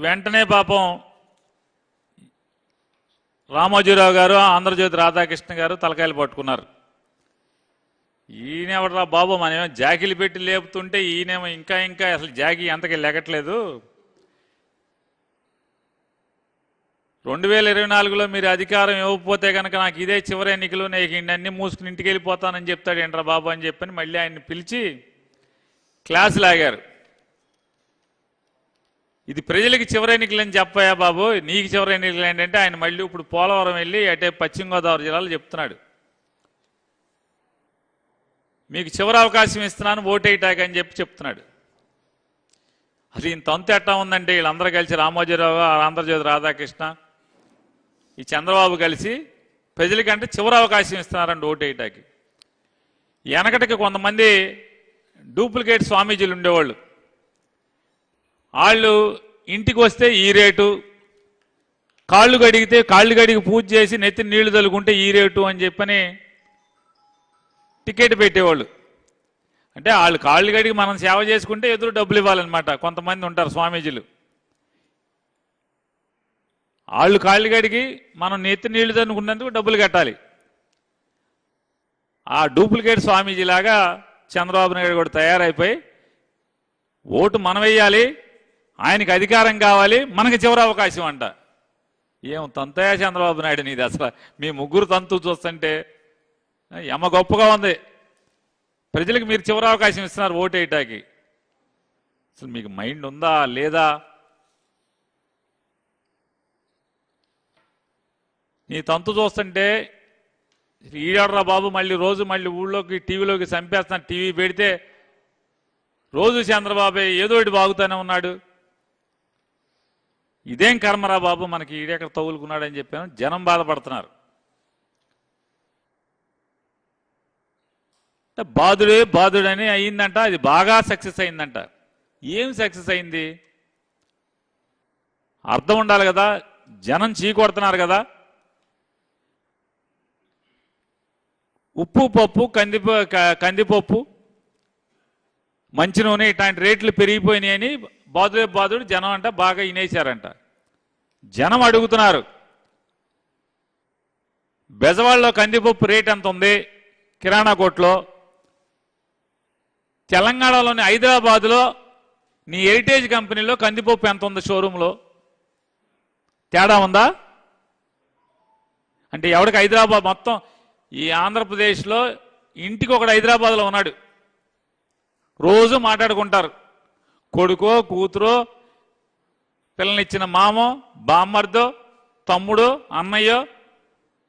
వెంటనే పాపం రామోజీరావు గారు, ఆంధ్రజ్యోతి రాధాకృష్ణ గారు తలకాయలు పట్టుకున్నారు. ఈయనెవడరా బాబు, మనమేమో జాకీలు పెట్టి లేపుతుంటే ఈయనేమో ఇంకా ఇంకా అసలు జాకీ అంతకి లెగట్లేదు. 2024లో మీరు అధికారం ఇవ్వకపోతే కనుక నాకు ఇదే చివరి ఎన్నికలు, నేను అన్ని మూసుకుని ఇంటికి వెళ్ళిపోతానని చెప్తాడు ఏంట్రా బాబు అని చెప్పని మళ్ళీ ఆయన్ని పిలిచి క్లాస్ లాగారు. ఇది ప్రజలకి చివరి ఎన్నికలని చెప్పాయా బాబు, నీకు చివరి ఎన్నికలు ఏంటంటే ఆయన మళ్ళీ ఇప్పుడు పోలవరం వెళ్ళి అటే పశ్చిమ గోదావరి జిల్లాలో చెప్తున్నాడు, మీకు చివరి అవకాశం ఇస్తున్నాను ఓటేయటానికి అని చెప్తున్నాడు. అసలు ఈయన తంతు ఎట్టా ఉందంటే వీళ్ళందరూ కలిసి రామోజీరావు, ఆంధ్రజ్యోతి రాధాకృష్ణ, ఈ చంద్రబాబు కలిసి ప్రజలకంటే చివరి అవకాశం ఇస్తున్నారండి ఓటేయటానికి. వెనకటికి కొంతమంది డూప్లికేట్ స్వామీజీలు ఉండేవాళ్ళు, వాళ్ళు ఇంటికి వస్తే ఈ రేటు, కాళ్ళు కడిగి పూజ చేసి నెత్తి నీళ్లు తలుకుంటే ఈ రేటు అని చెప్పని టికెట్ పెట్టేవాళ్ళు. అంటే వాళ్ళు కాళ్ళు కడిగి మనం సేవ చేసుకుంటే ఎదురు డబ్బులు ఇవ్వాలన్నమాట. కొంతమంది ఉంటారు స్వామీజీలు, వాళ్ళు కాళ్ళు కడిగి మనం నెత్తి నీళ్లు తనుకున్నందుకు డబ్బులు కట్టాలి. ఆ డూప్లికేట్ స్వామీజీలాగా చంద్రబాబు నాయుడు కూడా తయారైపోయి ఓటు మనం వేయాలి, ఆయనకి అధికారం కావాలి, మనకి చివరి అవకాశం అంట. ఏం తంతయా చంద్రబాబు నాయుడు నీది, అసలు మీ ముగ్గురు తంతు చూస్తుంటే ఎమ్మ గొప్పగా ఉంది. ప్రజలకు మీరు చివరి అవకాశం ఇస్తున్నారు ఓటేయటానికి. అసలు మీకు మైండ్ ఉందా లేదా? నీ తంతు చూస్తుంటే ఈడరా బాబు, మళ్ళీ ఊళ్ళోకి టీవీలోకి చంపేస్తాను, టీవీ పెడితే రోజు చంద్రబాబే ఏదో ఒకటి బాగుతానే ఉన్నాడు. ఇదేం కర్మరా బాబు, మనకి ఈడెక్కడ తగులుకున్నాడని చెప్పాను. జనం బాధపడుతున్నారు. బాధుడని అయిందంట, అది బాగా సక్సెస్ అయిందంట. ఏం సక్సెస్ అయింది అర్థం ఉండాలి కదా. జనం చీకొడుతున్నారు కదా. ఉప్పు పప్పు కందిపప్పు మంచి నూనె ఇట్లాంటి రేట్లు పెరిగిపోయినాయని బాధుడు జనం అంట బాగా ఇనేశారంట. జనం అడుగుతున్నారు, బెజవాడలో కందిపప్పు రేట్ ఎంత ఉంది కిరాణా కొట్లో, తెలంగాణలోని హైదరాబాద్లో నీ హెరిటేజ్ కంపెనీలో కందిపప్పు ఎంత ఉంది షోరూంలో, తేడా ఉందా? అంటే ఎవడికి హైదరాబాద్ మొత్తం ఈ ఆంధ్రప్రదేశ్లో ఇంటికి ఒకడు హైదరాబాద్లో ఉన్నాడు. రోజు మాట్లాడుకుంటారు, కొడుకో కూతురో పిల్లనిచ్చిన మామో బామ్మర్దో తమ్ముడో అన్నయ్యో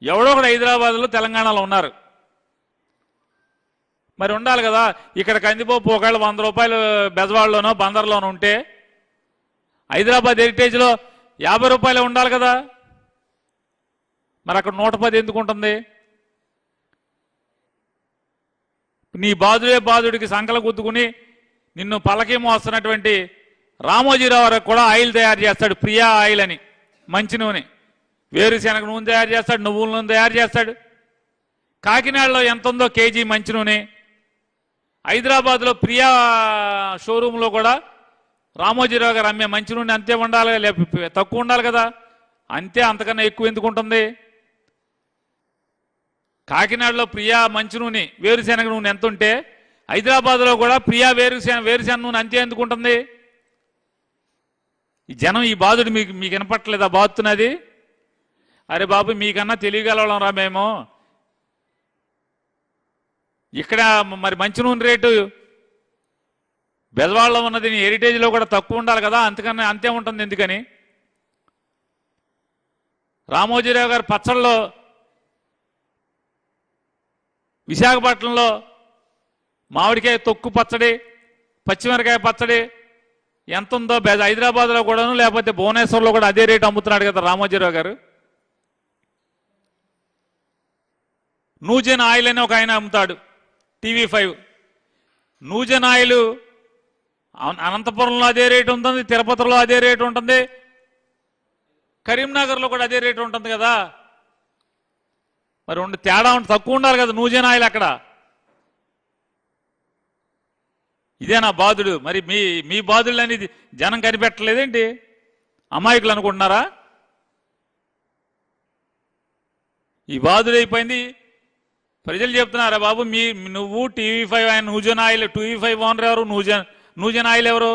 ఎవడో ఒకడు హైదరాబాద్లో తెలంగాణలో ఉన్నారు. మరి ఉండాలి కదా. ఇక్కడ కందిపప్పు ఒకవేళ 100 రూపాయలు బెజవాడలోనో బందర్లోనో ఉంటే హైదరాబాద్ హెరిటేజ్లో 50 రూపాయలు ఉండాలి కదా. మరి అక్కడ 110 ఎందుకు ఉంటుంది? నీ బాధుడికి సంకల గుద్దుకుని నిన్ను పలకేమో వస్తున్నటువంటి రామోజీరావు కూడా ఆయిల్ తయారు చేస్తాడు, ప్రియా ఆయిల్ అని, మంచి నూనె, వేరుశెనగ నూనె తయారు చేస్తాడు, నువ్వుల నూనె తయారు చేస్తాడు. కాకినాడలో ఎంత ఉందో కేజీ మంచి నూనె. హైదరాబాద్లో ప్రియా షోరూంలో కూడా రామోజీరావు గారు అమ్మే మంచి నూనె అంతే ఉండాలి, లేకపోతే తక్కువ ఉండాలి కదా. అంతే, అంతకన్నా ఎక్కువ ఎందుకు ఉంటుంది? కాకినాడలో ప్రియా మంచి నూనె వేరుశెనగ నూనె ఎంత ఉంటే హైదరాబాద్లో కూడా ప్రియా వేరుశెనగ నూనె అంతే ఎందుకు ఉంటుంది? ఈ జనం ఈ బాధుడు మీకు వినపట్టలేదా బాధుతున్నది? అరే బాబు, మీకన్నా తెలియగలవడం రా మేము. ఇక్కడ మరి మంచి నూనె రేటు బెజవాడలో ఉన్నది నీ హెరిటేజ్లో కూడా తక్కువ ఉండాలి కదా, అంతకన్నా అంతే ఉంటుంది ఎందుకని? రామోజీరావు గారు పచ్చళ్ళలో విశాఖపట్నంలో మామిడికాయ తొక్కు పచ్చడి, పచ్చిమిరకాయ పచ్చడి ఎంత ఉందో హైదరాబాద్లో కూడాను, లేకపోతే భువనేశ్వర్లో కూడా అదే రేటు అమ్ముతున్నాడు కదా రామోజీరావు గారు. నూజెన్ ఆయిల్ అని ఒక ఆయన అమ్ముతాడు, TV5 నూజెన్ ఆయిల్ అనంతపురంలో అదే రేటు ఉంటుంది, తిరుపతిలో అదే రేటు ఉంటుంది, కరీంనగర్లో కూడా అదే రేటు ఉంటుంది కదా. మరి తేడా తక్కువ ఉండాలి కదా నూజెన్ ఆయిల్ అక్కడ. ఇదేనా బాధుడు? మరి మీ బాధుడు అనేది జనం కనిపెట్టలేదేంటి? అమాయకులు అనుకుంటున్నారా? ఈ బాధుడైపోయింది. ప్రజలు చెప్తున్నారా బాబు నువ్వు టీవీ5 ఆయన నూజన్ ఆయిల్ టీవీ5 ఓనర్ ఎవరు? నూజన్ ఆయిల్ ఎవరు?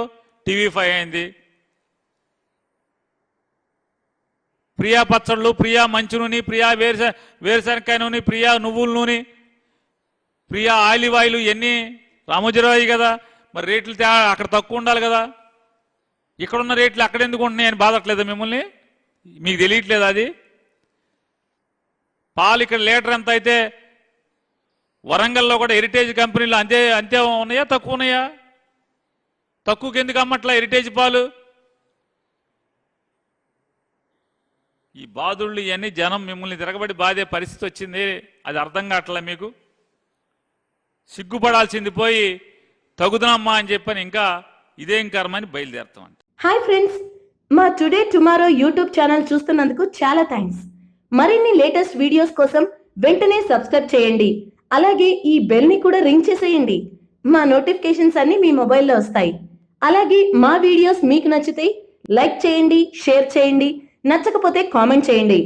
టీవీ5 అయింది. ప్రియా పచ్చళ్ళు, ప్రియా మంచు నూనె, ప్రియా వేరుశనక్కాయ నూనె, ప్రియా నువ్వుల నూనె, ప్రియా ఆలివ్ ఆయిల్ ఇవన్నీ రామోజీరావు కదా. మరి రేట్లు అక్కడ తక్కువ ఉండాలి కదా. ఇక్కడున్న రేట్లు అక్కడ ఎందుకు ఉంటున్నాయని బాధట్లేదా మిమ్మల్ని? మీకు తెలియట్లేదు అది? పాలు ఇక్కడ లీటర్ ఎంత అయితే వరంగల్లో కూడా హెరిటేజ్ కంపెనీలు అంతే ఉన్నాయా, తక్కువ ఉన్నాయా? తక్కువకి ఎందుకు అమ్మట్లా హెరిటేజ్ పాలు? ఈ బాధుళ్ళు ఇవన్నీ జనం మిమ్మల్ని తిరగబడి బాధే పరిస్థితి వచ్చింది. అది అర్థం కావట్లే మీకు. సిగ్గుపడాల్సింది పోయి తగుదనమ్మా అని చెప్పని ఇంకా ఇదేం కర్మని బయలుదేరుతామంట. హాయ్ ఫ్రెండ్స్, మా టుడే టుమారో యూట్యూబ్ ఛానల్ చూస్తున్నందుకు చాలా థ్యాంక్స్. మరిన్ని లేటెస్ట్ వీడియోస్ కోసం వెంటనే సబ్స్క్రైబ్ చేయండి. అలాగే ఈ బెల్ ని కూడా రింగ్ చేసేయండి. మా నోటిఫికేషన్స్ అన్ని మీ మొబైల్లో వస్తాయి. అలాగే మా వీడియోస్ మీకు నచ్చితే లైక్ చేయండి, షేర్ చేయండి, నచ్చకపోతే కామెంట్ చేయండి.